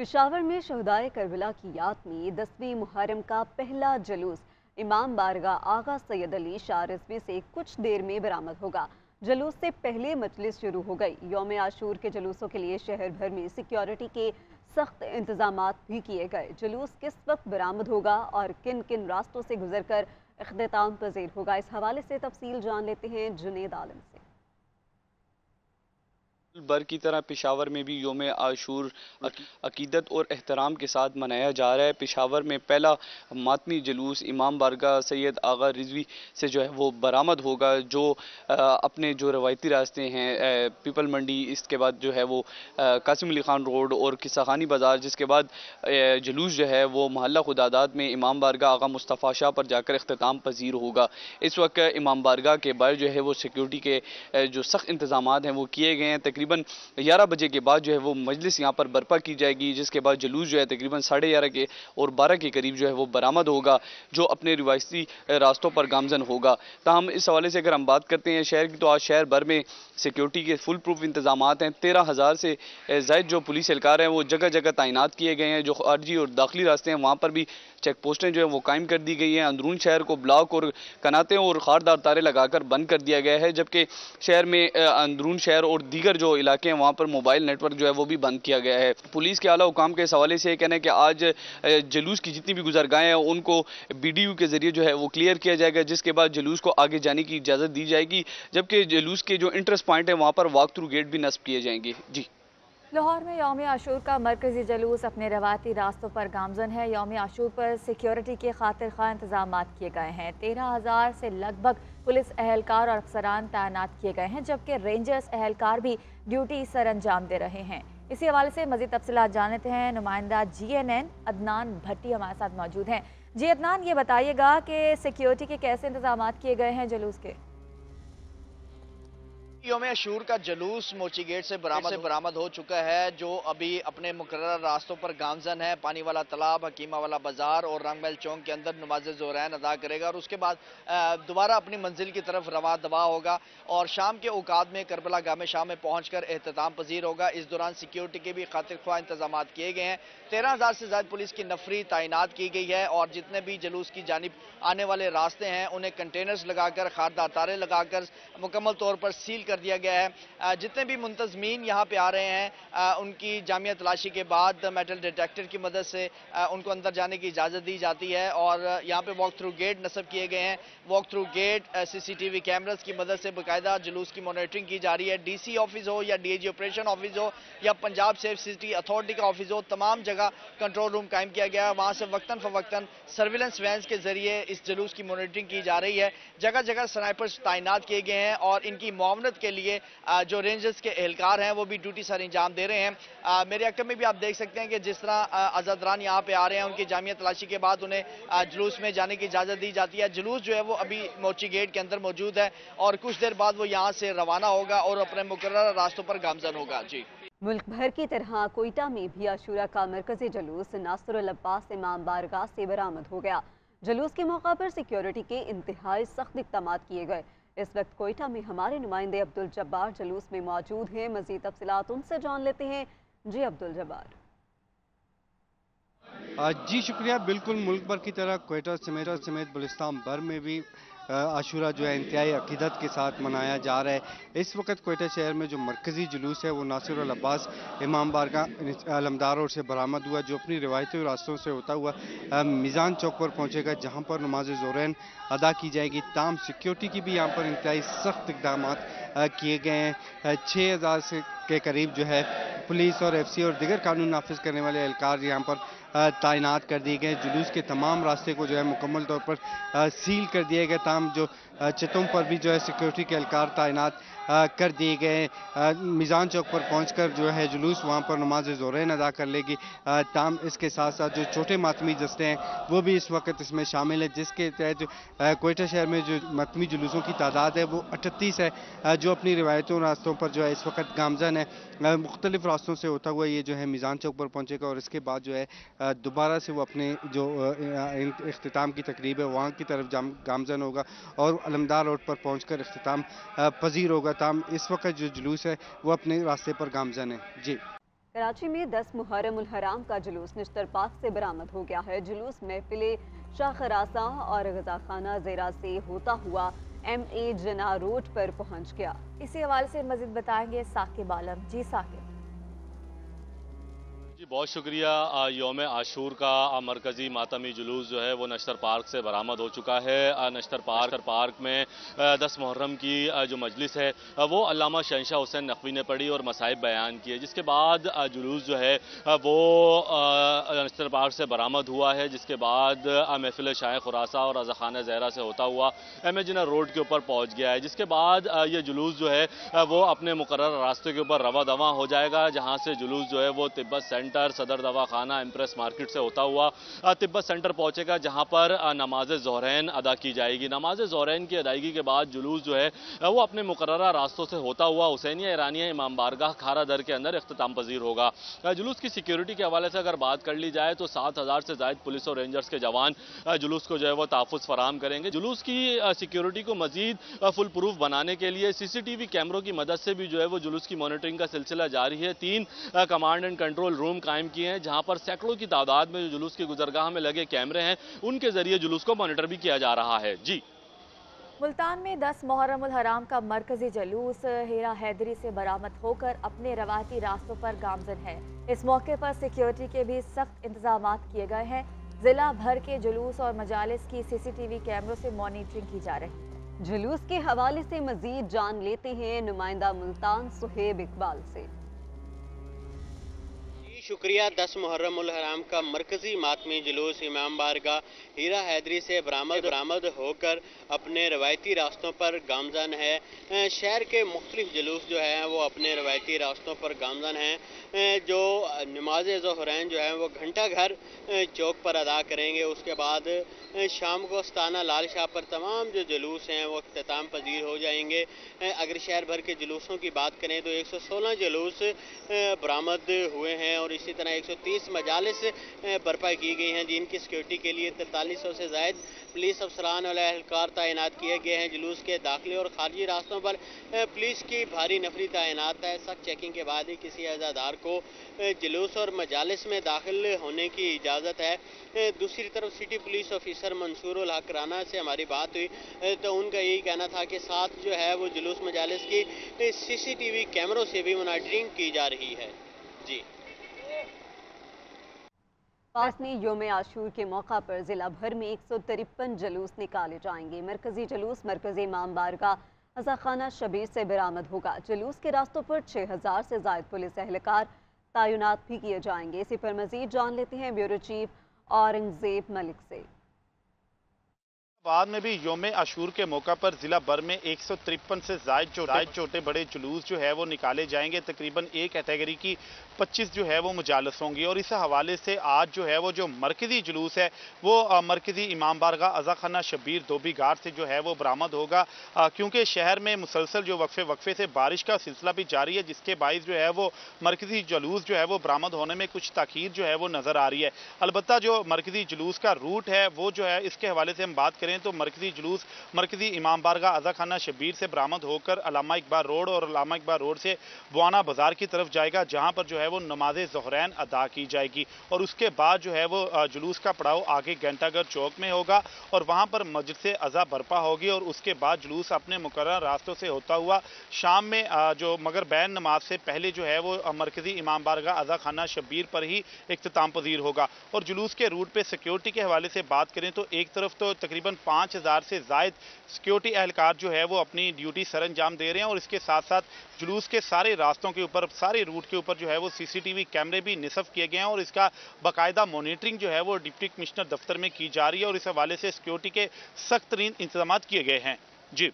पेशावर में शहदाए करबला की याद में 10वीं मुहर्रम का पहला जुलूस इमाम बारगाह आगा सैयद अली शाह रिजवी से कुछ देर में बरामद होगा। जुलूस से पहले मजलिस शुरू हो गई। यौम आशूर के जुलूसों के लिए शहर भर में सिक्योरिटी के सख्त इंतजामात भी किए गए। जुलूस किस वक्त बरामद होगा और किन किन रास्तों से गुजरकर इख्तिताम पजीर होगा, इस हवाले से तफसील जान लेते हैं जुनेद आलम से। भर की तरह पेशावर में भी योम आशूर अकीदत और एहतराम के साथ मनाया जा रहा है। पेशावर में पहला मातमी जुलूस इमाम बारगाह सैयद आगा रिजवी से जो है वो बरामद होगा, जो अपने जो रवायती रास्ते हैं पीपल मंडी, इसके बाद जो है वो कासिम अली खान रोड और किस्सा खानी बाज़ार, जिसके बाद जुलूस जो है वो मोहल्ला खुदादात में इमाम बारगाह आगा मुस्तफ़ा शाह पर जाकर इख्तिताम पजीर होगा। इस वक्त इमाम बारगाह के बाहर जो है वो सिक्योरिटी के जो सख्त इंतजाम हैं वो किए गए हैं। तकरीबन 11 बजे के बाद जो है वो मजलिस यहाँ पर बर्पा की जाएगी, जिसके बाद जुलूस जो है तकरीबन 11:30 के और 12 के करीब जो है वो बरामद होगा, जो अपने रिवायती रास्तों पर गामजन होगा। ताहम इस हवाले से अगर हम बात करते हैं शहर की, तो आज शहर भर में सिक्योरिटी के फुल प्रूफ इंतजाम हैं। 13,000 से ज़ायद जो पुलिस एहलकार हैं वो जगह जगह तैनात किए गए हैं। जो खारजी और दाखिली रास्ते हैं वहाँ पर भी चेक पोस्टें जो है वो कायम कर दी गई हैं। अंदरून शहर को ब्लॉक और कनाते और खारदार तारे लगाकर बंद कर दिया गया है, जबकि शहर में अंदरून शहर और दीगर जो इलाके हैं वहाँ पर मोबाइल नेटवर्क जो है वो भी बंद किया गया है। पुलिस के आला हुकाम के इस हवाले से कहना है कि आज जुलूस की जितनी भी गुजरगाहें हैं उनको BDU के जरिए जो है वो क्लियर किया जाएगा, जिसके बाद जुलूस को आगे जाने की इजाज़त दी जाएगी, जबकि जुलूस के जो इंट्रेंस पॉइंट है वहाँ पर वॉक थ्रू गेट भी नस्ब किए जाएंगे। जी, लाहौर में यौम आशूर का मरकजी जुलूस अपने रवायती रास्तों पर गामजन है। यौम आशूर पर सिक्योरिटी के खातिर खा इंतजाम किए गए हैं। 13,000 से लगभग पुलिस अहलकार और अफसरान तैनात किए गए हैं, जबकि रेंजर्स अहलकार भी ड्यूटी सर अंजाम दे रहे हैं। इसी हवाले से मजीद तफसीलात जान लेते हैं। नुमाइंदा GNN अदनान भट्टी हमारे साथ मौजूद हैं। जी अदनान, ये बताइएगा कि सिक्योरिटी के कैसे इंतजाम किए गए हैं जुलूस के? यौम आशूर का जुलूस मोची गेट से बरामद हो चुका है, जो अभी अपने मुकर्रर रास्तों पर गामजन है। पानी वाला तालाब, हकीमा वाला बाजार और रंगमहल चौक के अंदर नमाज ज़ोहरैन अदा करेगा और उसके बाद दोबारा अपनी मंजिल की तरफ रवा दवा होगा और शाम के औकात में करबला गामे शाह में पहुँच कर एहतताम पजीर होगा। इस दौरान सिक्योरिटी के भी खातिर ख्वाह इंतजाम किए गए हैं। 13,000 से ज़्यादा पुलिस की नफरी तैनात की गई है और जितने भी जुलूस की जानिब आने वाले रास्ते हैं उन्हें कंटेनर्स लगाकर, खारदार तारे लगाकर मुकम्मल तौर पर सील कर दिया गया है। जितने भी मुंतजमीन यहाँ पे आ रहे हैं उनकी जामिया तलाशी के बाद मेटल डिटेक्टर की मदद से उनको अंदर जाने की इजाज़त दी जाती है और यहाँ पे वॉक थ्रू गेट नस्ब किए गए हैं। Walk through gate CCTV cameras की मदद से बाकायदा जुलूस की मॉनिटरिंग की जा रही है। DC ऑफिस हो या DIG ऑपरेशन ऑफिस हो या पंजाब सेफ सिटी अथॉरिटी का ऑफिस हो, तमाम जगह कंट्रोल रूम कायम किया गया है। वहाँ से वक्तन फवक्तन सर्विलेंस वैन्स के जरिए इस जुलूस की मॉनिटरिंग की जा रही है। जगह जगह स्नाइपर्स तैनात किए गए हैं और इनकी मुआवनत के लिए जो रेंजर्स के एहलकार हैं वो भी ड्यूटी सर अंजाम दे रहे हैं। मेरे अक्कम में भी आप देख सकते हैं कि जिस तरह आज़ादरान यहाँ पे आ रहे हैं, उनकी जामिया तलाशी के बाद उन्हें जुलूस में जाने की इजाज़त दी जाती है। जुलूस जो है वो अभी मोची गेट के अंदर मौजूद है और कुछ देर बाद वो यहाँ से रवाना होगा और अपने मुकर्रर रास्तों पर गामजन होगा। जी, मुल्क भर की तरह कोयटा में भी आशूरा का मरकजी जुलूस नासिरुल अब्बास इमाम बारगाह से बरामद हो गया। जुलूस के मौका पर सिक्योरिटी के इंतहाई सख्त इक़दाम किए गए। इस वक्त कोयटा में हमारे नुमाइंदे अब्दुल जब्बार जुलूस में मौजूद हैं। मज़ीद तफसीलात उनसे जान लेते हैं। जी अब्दुल जब्बार। जी शुक्रिया। बिल्कुल मुल्क भर की तरह कोयटा समेत बलुचिस्तान भर में भी आशूरा जो है इंतहाई अकीदत के साथ मनाया जा रहा है। इस वक्त कोयटा शहर में जो मरकजी जुलूस है वो नासिरुल अब्बास इमाम बारगाह अलमदार रोड से बरामद हुआ, जो अपनी रिवायती रास्तों से होता हुआ मीज़ान चौक पर पहुंचेगा, जहां पर नमाज ज़ोहरैन अदा की जाएगी। ताम सिक्योरिटी की भी यहाँ पर इंतहाई सख्त इक़दाम किए गए हैं। 6,000 से के करीब जो है पुलिस और FC और दिगर कानून नाफिज करने वाले एहलकार यहाँ पर तैनात कर दिए गए। जुलूस के तमाम रास्ते को जो है मुकम्मल तौर पर सील कर दिए गए। तमाम जो चतों पर भी जो है सिक्योरिटी के एहलकार तैनात कर दिए गए। मीज़ान चौक पर पहुंचकर जो है जुलूस वहां पर नमाज ज़ोहरैन अदा कर लेगी। ताम इसके साथ साथ जो छोटे मातमी जस्ते हैं वो भी इस वक्त इसमें शामिल है, जिसके तहत कोयटा शहर में जो मातमी जुलूसों की तादाद है वो 38 है, जो अपनी रिवायतों रास्तों पर जो है इस वक्त गामजन है। मुख्तलिफ रास्तों से होता हुआ ये जो है मीज़ान चौक पर पहुंचेगा और इसके बाद जो है दोबारा से वो अपने जो इख्तिताम की तकरीब है वहाँ की तरफ गामजन होगा और अलमदार रोड पर पहुंचकर इख्तिताम पजीर होगा। ताम इस वक्त जो जुलूस है वो अपने रास्ते पर गामजन है। जी। कराची में 10 मुहर्रम उल हराम का जुलूस निश्तर पार्क से बरामद हो गया है। जुलूस महफिल शाखरासा और गजाखाना ज़ेरा से होता हुआ MA जना रोड पर पहुंच गया। इसी हवाले से मजीद बताएंगे साकिब आलम। जी साकिब। जी बहुत शुक्रिया। यौम आशूर का मरकज़ी मातमी जुलूस जो है वो नश्तर पार्क से बरामद हो चुका है। नश्तर पार्क में 10 मुहर्रम की जो मजलिस है वो अल्लामा शहनशाह हुसैन नकवी ने पढ़ी और मसाइब बयान किए, जिसके बाद जुलूस जो है वो नश्तर पार्क से बरामद हुआ है, जिसके बाद महफिल शाह खुरासा और रज़ाखाना ज़हरा से होता हुआ MA जना रोड के ऊपर पहुँच गया है, जिसके बाद ये जुलूस जो है वो अपने मुकर्रर रास्ते के ऊपर रवा दवा हो जाएगा, जहाँ से जुलूस जो है वो तिब्बत सेंटर, सदर दवाखाना, इम्प्रेस मार्केट से होता हुआ तिब्बत सेंटर पहुंचेगा, जहां पर नमाज ज़ोहरैन अदा की जाएगी। नमाज ज़ोहरैन की अदायगी के बाद जुलूस जो है वो अपने मुकर्ररा रास्तों से होता हुआ हुसैनिया ईरानिया इमाम बारगाह खारा दर के अंदर इख्तिताम पजीर होगा। जुलूस की सिक्योरिटी के हवाले से अगर बात कर ली जाए तो 7000 से ज़ायद पुलिस और रेंजर्स के जवान जुलूस को जो है वो तहफ़्फ़ुज़ फराहम करेंगे। जुलूस की सिक्योरिटी को मजीद फुल प्रूफ बनाने के लिए CCTV कैमरों की मदद से भी जो है वो जुलूस की मॉनिटरिंग का सिलसिला जारी है। 3 कमांड एंड कंट्रोल रूम कायम किए हैं, जहां पर सैकड़ों की तादाद में जो जुलूस की गुजरगाह में लगे कैमरे हैं उनके जरिए जुलूस को मॉनिटर भी किया जा रहा है। जी। मुल्तान में 10 मुहर्रम उल हराम का मरकजी जुलूस हीरा हैदरी से बरामद होकर अपने रवायती रास्तों पर गामजन है। इस मौके पर सिक्योरिटी के भी सख्त इंतजाम किए गए हैं। जिला भर के जुलूस और मजालिस की CCTV कैमरों से मॉनिटरिंग की जा रही है। जुलूस के हवाले से मजीद जान लेते हैं नुमाइंदा मुल्तान सुहेब इकबाल से। शुक्रिया। 10 मुहर्रम उल हराम का मरकजी मातमी जुलूस इमाम बारगाह हीरा हैदरी से बरामद होकर अपने रवायती रास्तों पर गामजन है। शहर के मुख्तलिफ जुलूस जो है वो अपने रवायती रास्तों पर गामजन हैं। जो नमाज ज़ोहरैन जो है वो घंटा घर चौक पर अदा करेंगे। उसके बाद शाम को अस्ताना लाल शाह पर तमाम जो जुलूस हैं वो इख्तिताम पजीर हो जाएंगे। अगर शहर भर के जुलूसों की बात करें तो 116 जुलूस बरामद हुए हैं और इसी तरह 130 मजालिस बर्पा की गई हैं, जिनकी सिक्योरिटी के लिए 4300 से ज़ायद पुलिस अफसरान और एहलकार तैनात किए गए हैं। जुलूस के दाखिली और खारजी रास्तों पर पुलिस की भारी नफरी तैनात है। सख्त चेकिंग के बाद ही किसी अज़ादार को जुलूस और मजालिस में दाखिल होने की इजाज़त है। दूसरी तरफ city police officer Mansoor ul Haq Rana से हमारी बात हुई तो उनका यही कहना था कि साथ जो है वो जुलूस मजालिस की CCTV कैमरों से भी मॉनिटरिंग की जा रही है। जी। पास में योम आशूर के मौका पर जिला भर में 153 जुलूस निकाले जाएंगे। मरकजी जुलूस मरकजी इमाम बारगाह रज़ाखाना शबीर से बरामद होगा। जुलूस के रास्तों पर 6000 से ज़ायद पुलिस एहलकार तैनात भी किए जाएंगे। इसी पर मजीद जान लेते हैं ब्यूरो चीफ औरंगजेब मलिक से। बाद में भी योम आशूर के मौका पर जिला भर में 153 से ज़ायद छोटे बड़े जुलूस जो है वो निकाले जाएंगे। तकरीबन एक कैटेगरी की 25 जो है वो मुजालस होंगी और इस हवाले से आज जो है वो जो मरकजी जुलूस है वो मरकजी इमाम बारगाह अज़ाखाना शबीर धोबी घाट से जो है वो बरामद होगा, क्योंकि शहर में मुसलसल जो वक्फे से बारिश का सिलसिला भी जारी है, जिसके बाइस जो है वो मरकजी जुलूस जो है वो बरामद होने में कुछ ताख़ीर जो है वो नज़र आ रही है। अलबत्ता जो मरकजी जुलूस का रूट है वो जो है इसके हवाले से हम बात करें तो मरकजी जुलूस मरकजी इमाम बारगाह अज़ाखाना शबीर से बरामद होकर अल्लामा इकबाल रोड और अल्लामा इकबाल रोड से बुआना बाजार की तरफ जाएगा, जहां पर जो है वो नमाज ज़ोहरैन अदा की जाएगी और उसके बाद जो है वो जुलूस का पड़ाव आगे घंटाघर चौक में होगा और वहां पर मजलिस अज़ा बर्पा होगी और उसके बाद जुलूस अपने मुकर्रर रास्तों से होता हुआ शाम में जो मगरिबैन नमाज से पहले जो है वो मरकजी इमाम बारगाह अज़ाखाना शबीर पर ही इख्तिताम पजीर होगा। और जुलूस के रूट पे सिक्योरिटी के हवाले से बात करें तो एक तरफ तो तकरीबन 5000 से ज़ायद सिक्योरिटी एहलकार जो है वो अपनी ड्यूटी सर अंजाम दे रहे हैं और इसके साथ साथ जुलूस के सारे रास्तों के ऊपर सारे रूट के ऊपर जो है वो CCTV कैमरे भी निसब किए गए हैं और इसका बाकायदा मॉनिटरिंग जो है वो डिप्टी कमिश्नर दफ्तर में की जा रही है और इस हवाले से सिक्योरिटी के सख्त तरीन इंतजाम किए गए हैं। जी।